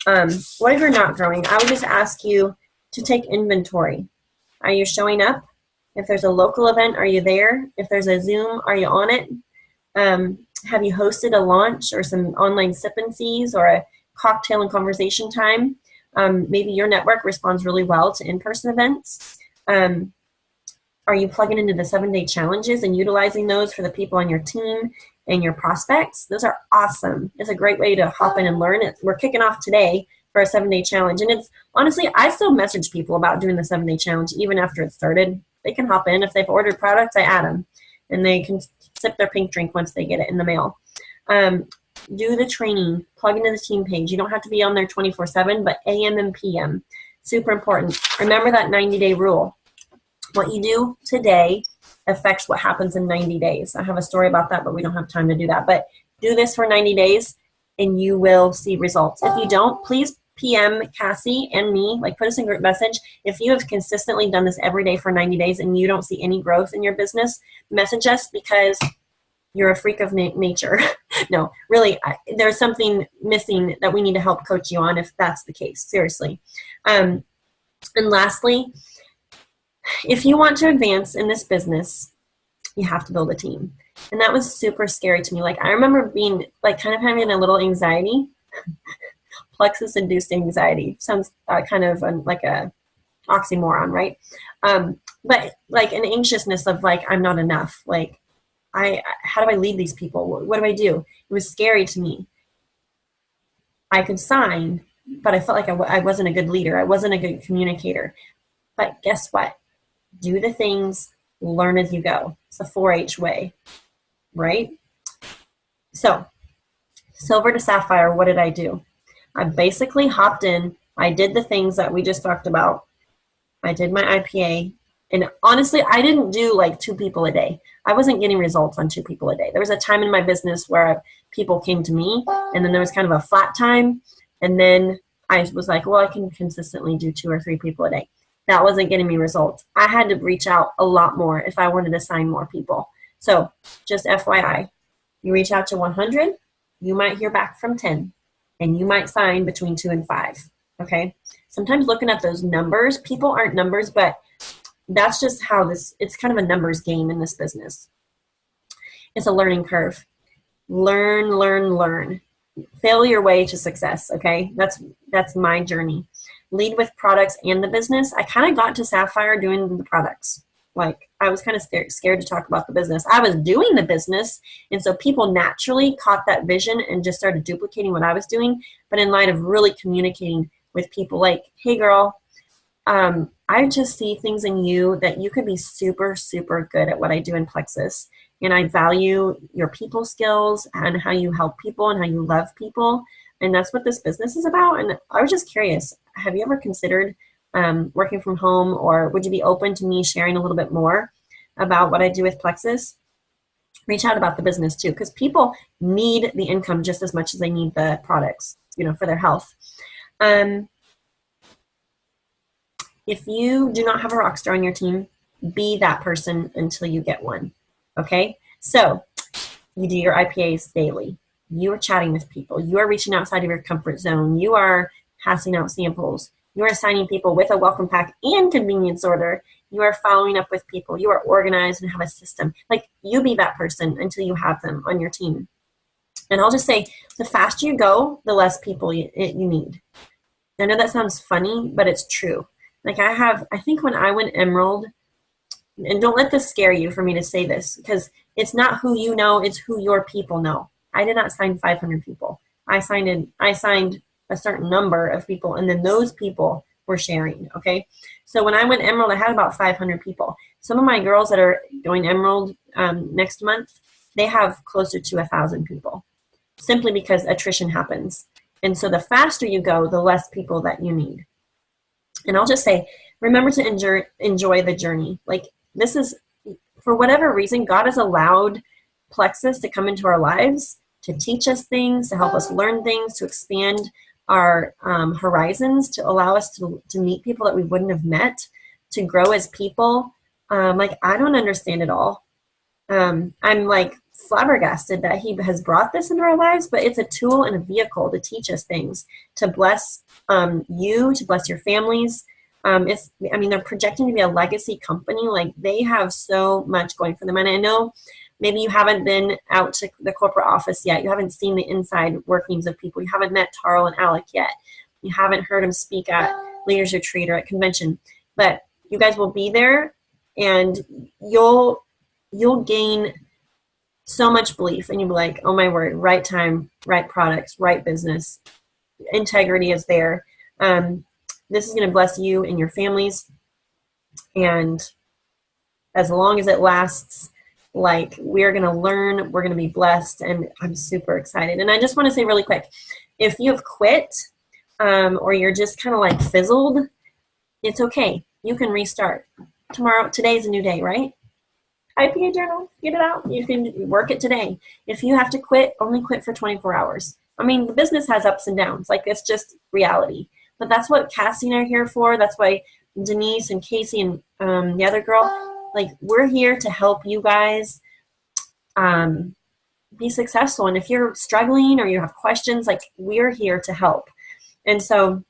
what if you're not growing? I would just ask you to take inventory. Are you showing up? If there's a local event, are you there? If there's a Zoom, are you on it? Have you hosted a launch or some online sip and sees or a cocktail and conversation time? Maybe your network responds really well to in-person events. Are you plugging into the 7-day challenges and utilizing those for the people on your team and your prospects? Those are awesome. It's a great way to hop in and learn it. We're kicking off today for a 7-day challenge. And it's honestly, I still message people about doing the 7-day challenge even after it started. They can hop in. If they've ordered products, I add them. And they can sip their pink drink once they get it in the mail. Do the training. Plug into the team page. You don't have to be on there 24/7, but AM and PM. Super important. Remember that 90-day rule. What you do today affects what happens in 90 days. I have a story about that, but we don't have time to do that. But do this for 90 days, and you will see results. If you don't, please PM Cassie and me, like put us in group message. If you have consistently done this every day for 90 days and you don't see any growth in your business, message us, because you're a freak of nature. No, really, there's something missing that we need to help coach you on if that's the case, seriously. And lastly, if you want to advance in this business, you have to build a team. And that was super scary to me. Like, I remember being like kind of having a little anxiety. Plexus-induced anxiety sounds kind of like a oxymoron, right? But like an anxiousness of like, I'm not enough. Like, how do I lead these people? What do I do? It was scary to me. I could sign, but I felt like I wasn't a good leader. I wasn't a good communicator. But guess what? Do the things, learn as you go. It's the 4-H way, right? So, silver to sapphire, what did I do? I basically hopped in. I did the things that we just talked about. I did my IPA. And honestly, I didn't do like 2 people a day. I wasn't getting results on 2 people a day. There was a time in my business where people came to me, and then there was kind of a flat time. And then I was like, well, I can consistently do 2 or 3 people a day. that wasn't getting me results. I had to reach out a lot more if I wanted to sign more people. So just FYI, you reach out to 100, you might hear back from 10, and you might sign between 2 and 5. Okay. Sometimes looking at those numbers, people aren't numbers, but that's just how it's kind of a numbers game in this business. It's a learning curve. Learn, learn, learn. Fail your way to success. Okay. That's my journey. Lead with products and the business. I kind of got to Sapphire doing the products. Like, I was kind of scared to talk about the business. I was doing the business, and so people naturally caught that vision and just started duplicating what I was doing. But in light of really communicating with people like, hey girl, I just see things in you that you could be super, super good at what I do in Plexus. And I value your people skills and how you help people and how you love people. And that's what this business is about. And I was just curious, have you ever considered working from home, or would you be open to me sharing a little bit more about what I do with Plexus? Reach out about the business too, because people need the income just as much as they need the products, for their health. If you do not have a rock star on your team, be that person until you get one. Okay? So you do your IPAs daily. You are chatting with people. You are reaching outside of your comfort zone. You are passing out samples. You are assigning people with a welcome pack and convenience order. You are following up with people. You are organized and have a system. Like, you be that person until you have them on your team. And I'll just say, the faster you go, the less people you need. I know that sounds funny, but it's true. Like, I think when I went Emerald, and don't let this scare you for me to say this, because it's not who you know, it's who your people know. I did not sign 500 people. I signed a certain number of people, and then those people were sharing, okay? So when I went Emerald, I had about 500 people. Some of my girls that are going Emerald next month, they have closer to 1,000 people, simply because attrition happens. And so the faster you go, the less people that you need. And I'll just say, remember to enjoy the journey. Like, this is, for whatever reason, God has allowed Plexus to come into our lives to teach us things, to help us learn things, to expand our horizons, to allow us to meet people that we wouldn't have met, to grow as people. Like, I don't understand it all. I'm like flabbergasted that he has brought this into our lives, but it's a tool and a vehicle to teach us things, to bless you, to bless your families. They're projecting to be a legacy company. Like, they have so much going for them. And I know maybe you haven't been out to the corporate office yet. You haven't seen the inside workings of people. You haven't met Tarl and Alec yet. You haven't heard them speak at Leaders Retreat or at convention. But you guys will be there, and you'll gain so much belief, and you'll be like, oh my word, right time, right products, right business. Integrity is there. This is going to bless you and your families. And as long as it lasts, like, we're going to learn, we're going to be blessed, and I'm super excited. And I just want to say really quick, if you have quit or you're just kind of like fizzled, it's okay. You can restart. Today's a new day, right? IPA journal, get it out. You can work it today. If you have to quit, only quit for 24 hours. I mean, the business has ups and downs. Like, it's just reality. But that's what Cassie and I are here for. That's why Denise and Casey and the other girl, like, we're here to help you guys be successful. And if you're struggling or you have questions, like, we're here to help. And so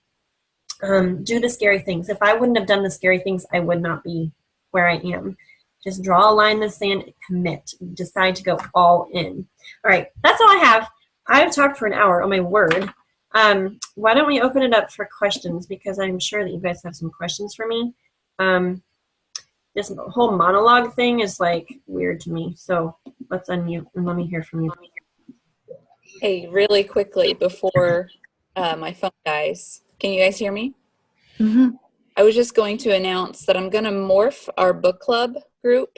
do the scary things. If I wouldn't have done the scary things, I would not be where I am. Just draw a line in the sand, commit, decide to go all in. All right, that's all I have. I've talked for an hour, oh my word. Why don't we open it up for questions, because I'm sure that you guys have some questions for me. This whole monologue thing is like weird to me. So let's unmute and let me hear from you. Hey, really quickly before my phone dies, can you guys hear me? Mm-hmm. I was just going to announce that I'm going to morph our book club group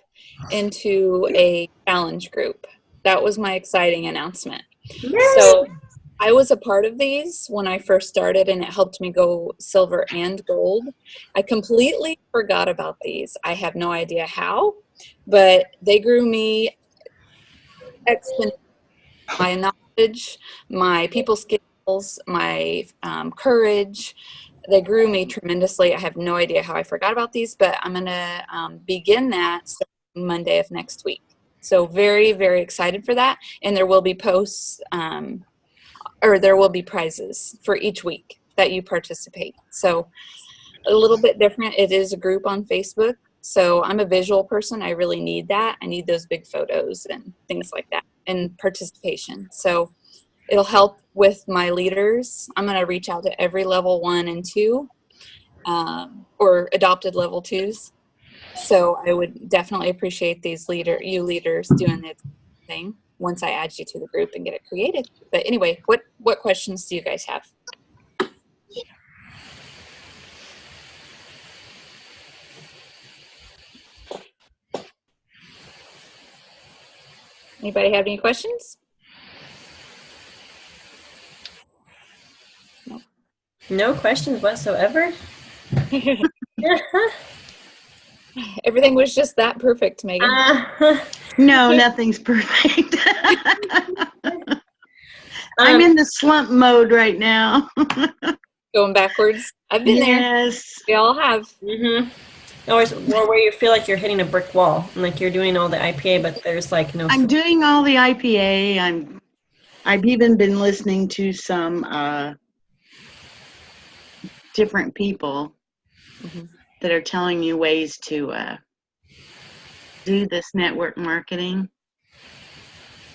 into a challenge group. That was my exciting announcement. Yay! So I was a part of these when I first started, and it helped me go silver and gold. I completely forgot about these. I have no idea how, but they grew me exponentially. My knowledge, my people skills, my courage, they grew me tremendously. I have no idea how I forgot about these, but I'm going to begin that starting Monday of next week. So very, very excited for that. And there will be posts, or there will be prizes for each week that you participate. So a little bit different. It is a group on Facebook. So I'm a visual person. I really need that. I need those big photos and things like that and participation. So it'll help with my leaders. I'm going to reach out to every level 1 and 2 or adopted level 2s. So I would definitely appreciate these you leaders doing this thing once I add you to the group and get it created. But anyway, what questions do you guys have? Anybody have any questions? No questions whatsoever. Everything was just that perfect, Megan. No, nothing's perfect. I'm in the slump mode right now. Going backwards. I've been there. Yes. We all have. Mm-hmm. Or where you feel like you're hitting a brick wall, and like you're doing all the IPA, but there's like no. I'm doing all the IPA. I've even been listening to some different people that are telling you ways to do this network marketing.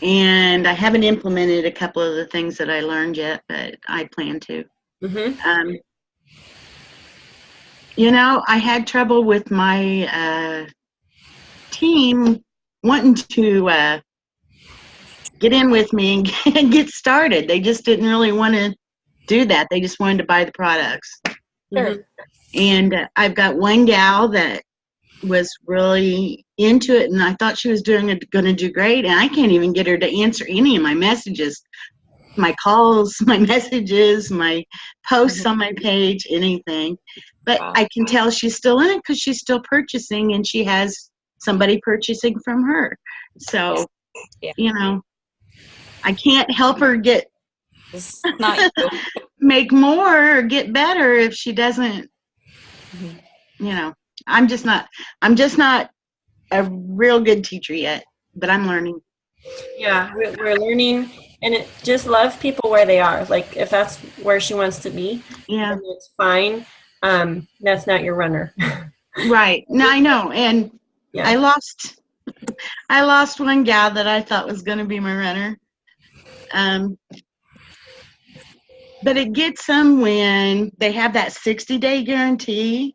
And I haven't implemented a couple of the things that I learned yet, but I plan to. Mm-hmm. You know, I had trouble with my team wanting to get in with me and get started. They just didn't really want to do that. They just wanted to buy the products. Sure. And I've got one gal that was really into it, and I thought she was going to do great, and I can't even get her to answer any of my messages, my calls, my messages, my posts on my page, anything. But I can tell she's still in it because she's still purchasing, and she has somebody purchasing from her. So, you know, I can't help her make more or get better if she doesn't, you know. I'm just not a real good teacher yet, but I'm learning. Yeah, we're learning, and just love people where they are. Like if that's where she wants to be, yeah, then it's fine. That's not your runner. Right. No, I know. And yeah. I lost one gal that I thought was going to be my runner. But it gets them when they have that 60-day guarantee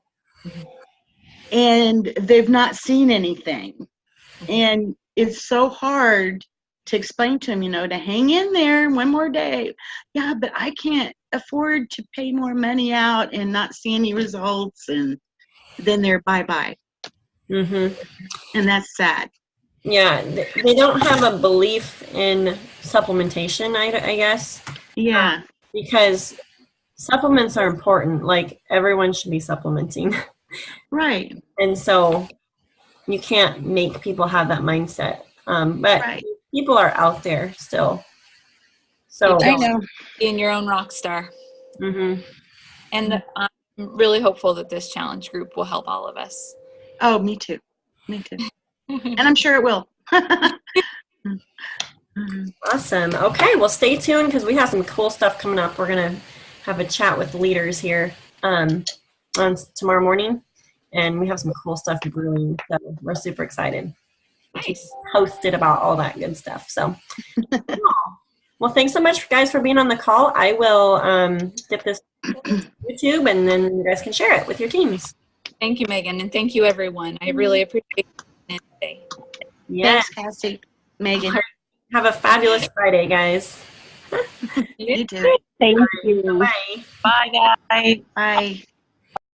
and they've not seen anything. And it's so hard to explain to them, you know, to hang in there one more day. Yeah, but I can't afford to pay more money out and not see any results. And then they're bye-bye. And that's sad. Yeah, they don't have a belief in supplementation, I guess. Yeah. Because supplements are important. Like everyone should be supplementing. Right. And so you can't make people have that mindset. But people are out there still. So I know. Being your own rock star. And I'm really hopeful that this challenge group will help all of us. Oh, me too. Me too. And I'm sure it will. Awesome. Okay, well, stay tuned because we have some cool stuff coming up. We're going to have a chat with leaders here on tomorrow morning, and we have some cool stuff brewing, so we're super excited. Nice. Posted about all that good stuff. So, well, thanks so much, guys, for being on the call. I will dip this YouTube, and then you guys can share it with your teams. Thank you, Megan, and thank you, everyone. I really appreciate it today. Yes. Thanks, Cassie. Megan. Have a fabulous Friday, guys. You too. Thank you. Bye. Bye, guys. Bye.